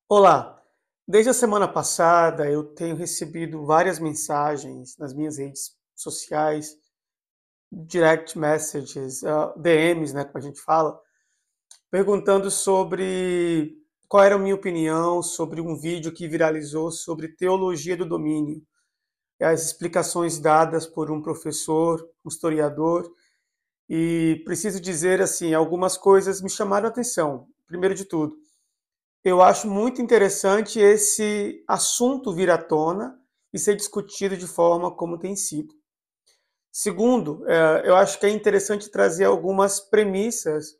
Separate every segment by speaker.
Speaker 1: Olá! Desde a semana passada eu tenho recebido várias mensagens nas minhas redes sociais, direct messages, DMs, né, como a gente fala, perguntando sobre qual era a minha opinião sobre um vídeo que viralizou sobre teologia do domínio, e as explicações dadas por um professor, um historiador, e preciso dizer assim, algumas coisas me chamaram a atenção. Primeiro de tudo, eu acho muito interessante esse assunto vir à tona e ser discutido de forma como tem sido. Segundo, eu acho que é interessante trazer algumas premissas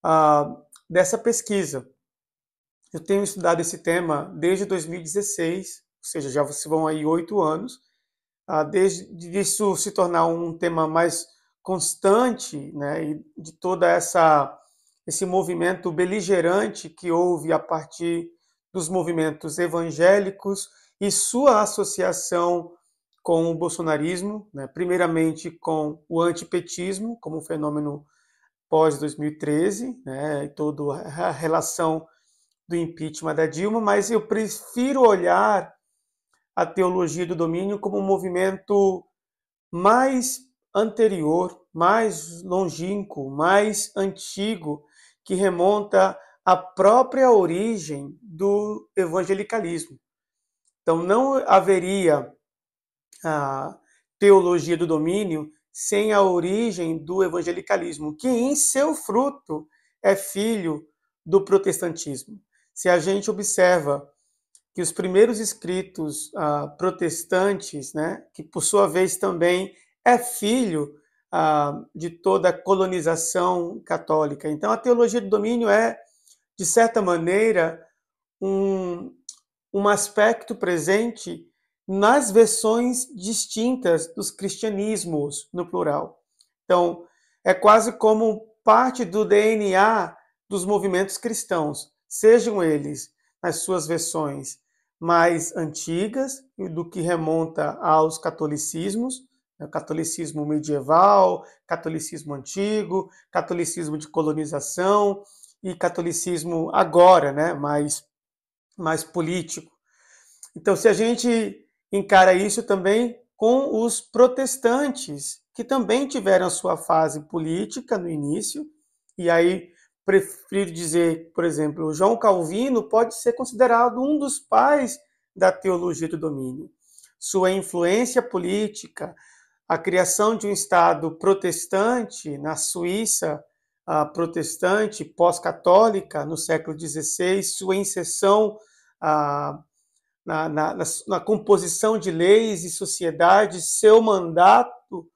Speaker 1: ah, dessa pesquisa. Eu tenho estudado esse tema desde 2016, ou seja, já se vão aí 8 anos, desde isso se tornar um tema mais constante, né, e de toda esse movimento beligerante que houve a partir dos movimentos evangélicos e sua associação com o bolsonarismo, né, primeiramente com o antipetismo como um fenômeno pós 2013, né, e toda a relação do impeachment da Dilma, mas eu prefiro olhar a teologia do domínio como um movimento mais anterior, mais longínquo, mais antigo, que remonta à própria origem do evangelicalismo. Então, não haveria a teologia do domínio sem a origem do evangelicalismo, que em seu fruto é filho do protestantismo. Se a gente observa que os primeiros escritos protestantes, né, que por sua vez também é filho de toda a colonização católica. Então, a teologia do domínio é, de certa maneira, um, um aspecto presente nas versões distintas dos cristianismos, no plural. Então, é quase como parte do DNA dos movimentos cristãos, sejam eles nas suas versões mais antigas, do que remonta aos catolicismos, catolicismo medieval, catolicismo antigo, catolicismo de colonização e catolicismo agora, né, mais político. Então, se a gente encara isso também com os protestantes, que também tiveram a sua fase política no início, e aí prefiro dizer, por exemplo, João Calvino pode ser considerado um dos pais da teologia do domínio. Sua influência política, a criação de um Estado protestante na Suíça, protestante pós-católica no século XVI, sua inserção ah, na composição de leis e sociedades, seu mandato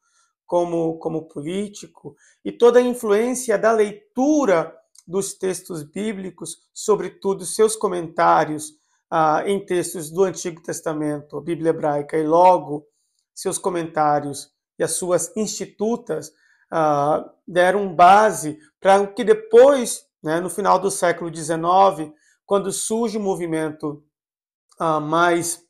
Speaker 1: como político e toda a influência da leitura dos textos bíblicos, sobretudo seus comentários em textos do Antigo Testamento, a Bíblia hebraica, e logo seus comentários e as suas institutas deram base para o que depois, né, no final do século XIX, quando surge o movimento mais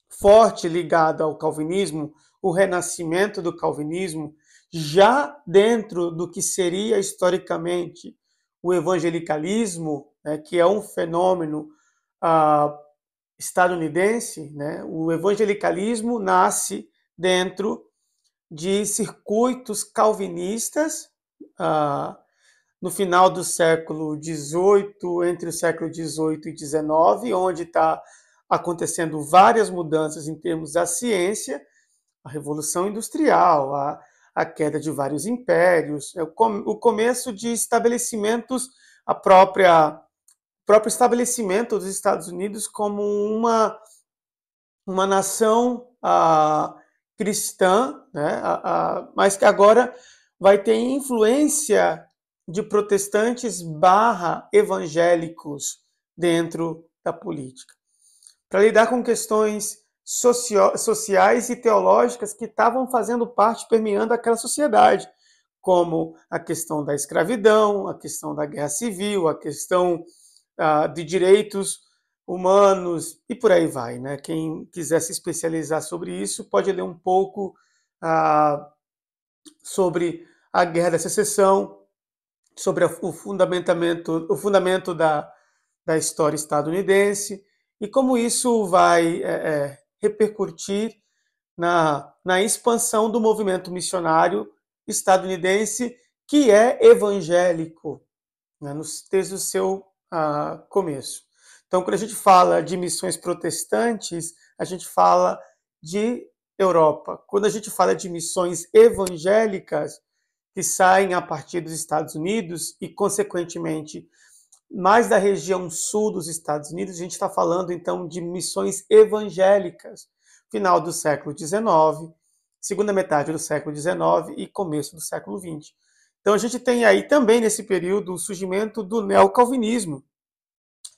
Speaker 1: forte ligado ao calvinismo, o renascimento do calvinismo, já dentro do que seria historicamente o evangelicalismo, né, que é um fenômeno estadunidense, né, o evangelicalismo nasce dentro de circuitos calvinistas, no final do século XVIII, entre o século XVIII e XIX, onde está acontecendo várias mudanças em termos da ciência, a Revolução Industrial, a queda de vários impérios, o começo de estabelecimentos, o próprio estabelecimento dos Estados Unidos como uma nação cristã, né, mas que agora vai ter influência de protestantes barra evangélicos dentro da política, para lidar com questões sociais e teológicas que estavam fazendo parte, permeando aquela sociedade, como a questão da escravidão, a questão da guerra civil, a questão de direitos humanos e por aí vai, né? Quem quiser se especializar sobre isso pode ler um pouco sobre a Guerra da Secessão, sobre o fundamento da história estadunidense e como isso vai repercutir na expansão do movimento missionário estadunidense, que é evangélico, né, desde o seu começo. Então, quando a gente fala de missões protestantes, a gente fala de Europa. Quando a gente fala de missões evangélicas, que saem a partir dos Estados Unidos e, consequentemente, mais da região sul dos Estados Unidos, a gente está falando, então, de missões evangélicas, final do século XIX, segunda metade do século XIX e começo do século XX. Então, a gente tem aí também, nesse período, o surgimento do neocalvinismo,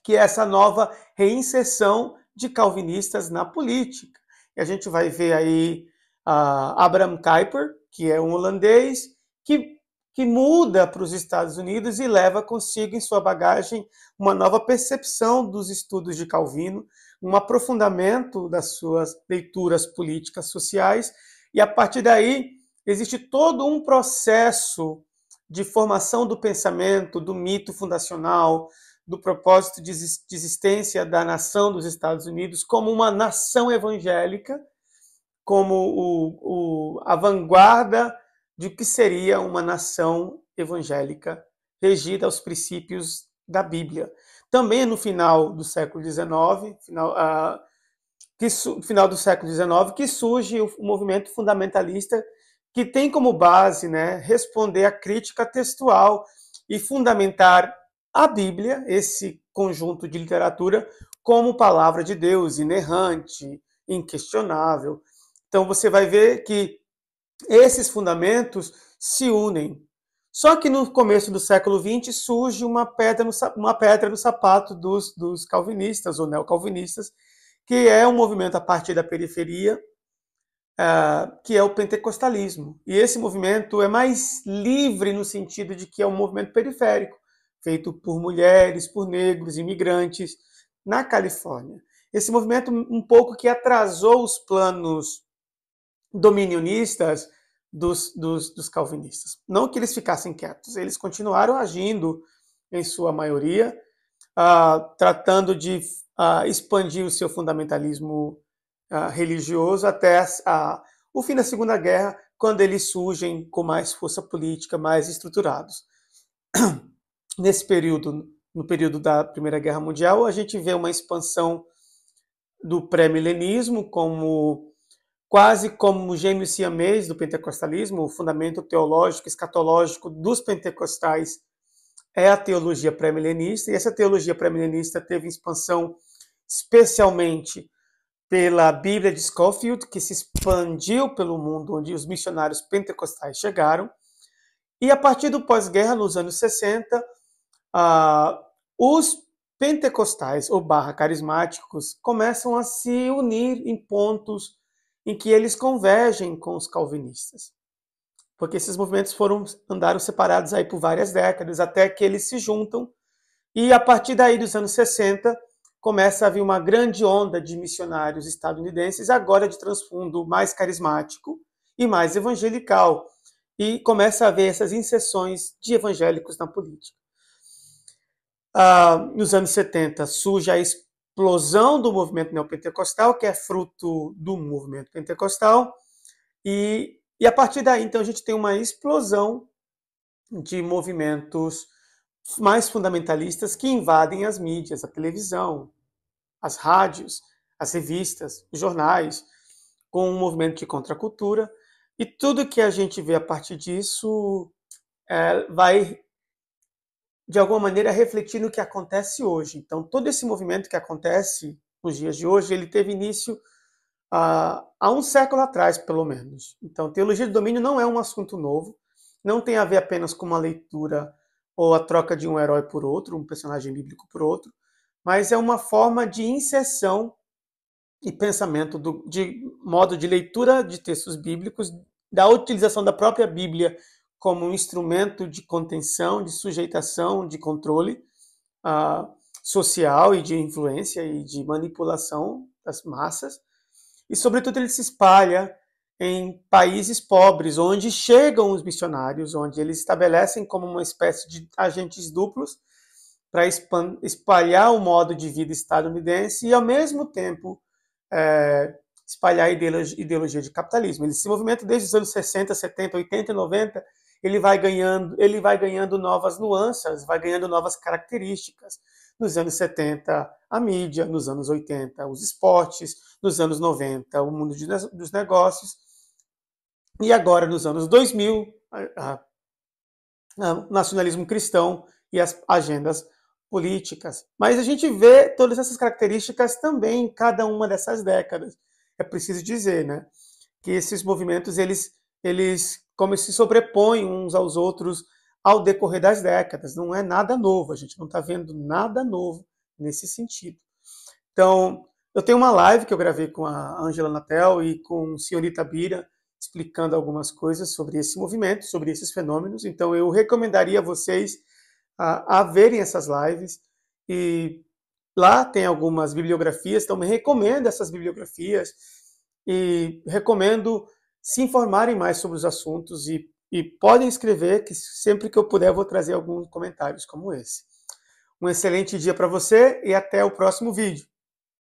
Speaker 1: que é essa nova reinserção de calvinistas na política. E a gente vai ver aí Abraham Kuyper, que é um holandês, que muda para os Estados Unidos e leva consigo em sua bagagem uma nova percepção dos estudos de Calvino, um aprofundamento das suas leituras políticas sociais, e a partir daí existe todo um processo de formação do pensamento, do mito fundacional, do propósito de existência da nação dos Estados Unidos como uma nação evangélica, como a vanguarda de que seria uma nação evangélica regida aos princípios da Bíblia. Também no final do século XIX, final do século XIX, que surge o movimento fundamentalista, que tem como base, né, responder à crítica textual e fundamentar a Bíblia, esse conjunto de literatura, como palavra de Deus, inerrante, inquestionável. Então você vai ver que esses fundamentos se unem. Só que no começo do século XX surge uma pedra no sapato dos calvinistas ou neocalvinistas, que é um movimento a partir da periferia, que é o pentecostalismo. E esse movimento é mais livre no sentido de que é um movimento periférico, feito por mulheres, por negros, imigrantes, na Califórnia. Esse movimento um pouco que atrasou os planos dominionistas dos calvinistas. Não que eles ficassem quietos, eles continuaram agindo, em sua maioria, tratando de expandir o seu fundamentalismo religioso até o fim da Segunda Guerra, quando eles surgem com mais força política, mais estruturados. Nesse período, no período da Primeira Guerra Mundial, a gente vê uma expansão do pré-milenismo quase como gêmeo siamês do pentecostalismo. O fundamento teológico, escatológico dos pentecostais é a teologia pré-milenista, e essa teologia pré-milenista teve expansão especialmente pela Bíblia de Scofield, que se expandiu pelo mundo onde os missionários pentecostais chegaram. E a partir do pós-guerra, nos anos 60, os pentecostais ou carismáticos começam a se unir em pontos em que eles convergem com os calvinistas. Porque esses movimentos andaram separados aí por várias décadas, até que eles se juntam, e a partir daí dos anos 60, começa a vir uma grande onda de missionários estadunidenses, agora de transfundo mais carismático e mais evangelical, e começa a haver essas inserções de evangélicos na política. Nos anos 70 surge a explosão do movimento neopentecostal, que é fruto do movimento pentecostal, e a partir daí, então, a gente tem uma explosão de movimentos mais fundamentalistas que invadem as mídias, a televisão, as rádios, as revistas, os jornais, com um movimento de contracultura, e tudo que a gente vê a partir disso vai, de alguma maneira, refletir no que acontece hoje. Então, todo esse movimento que acontece nos dias de hoje, ele teve início há um século atrás, pelo menos. Então, teologia do domínio não é um assunto novo, não tem a ver apenas com uma leitura ou a troca de um herói por outro, um personagem bíblico por outro, mas é uma forma de inserção e pensamento de modo de leitura de textos bíblicos, da utilização da própria Bíblia como um instrumento de contenção, de sujeitação, de controle social e de influência e de manipulação das massas. E, sobretudo, ele se espalha em países pobres, onde chegam os missionários, onde eles estabelecem como uma espécie de agentes duplos, para espalhar o modo de vida estadunidense e, ao mesmo tempo, espalhar a ideologia de capitalismo. Esse movimento, desde os anos 60, 70, 80 e 90, ele vai ganhando novas nuances, vai ganhando novas características. Nos anos 70, a mídia; nos anos 80, os esportes; nos anos 90, o mundo dos negócios; e agora, nos anos 2000, o nacionalismo cristão e as agendas políticas. Mas a gente vê todas essas características também em cada uma dessas décadas. É preciso dizer, né, que esses movimentos, eles como se sobrepõem uns aos outros ao decorrer das décadas. Não é nada novo, a gente não está vendo nada novo nesse sentido. Então, eu tenho uma live que eu gravei com a Angela Natel e com a senhorita Bira, explicando algumas coisas sobre esse movimento, sobre esses fenômenos. Então, eu recomendaria a vocês a verem essas lives. E lá tem algumas bibliografias, então me recomendo essas bibliografias e recomendo se informarem mais sobre os assuntos e podem escrever, que sempre que eu puder eu vou trazer alguns comentários como esse. Um excelente dia para você e até o próximo vídeo.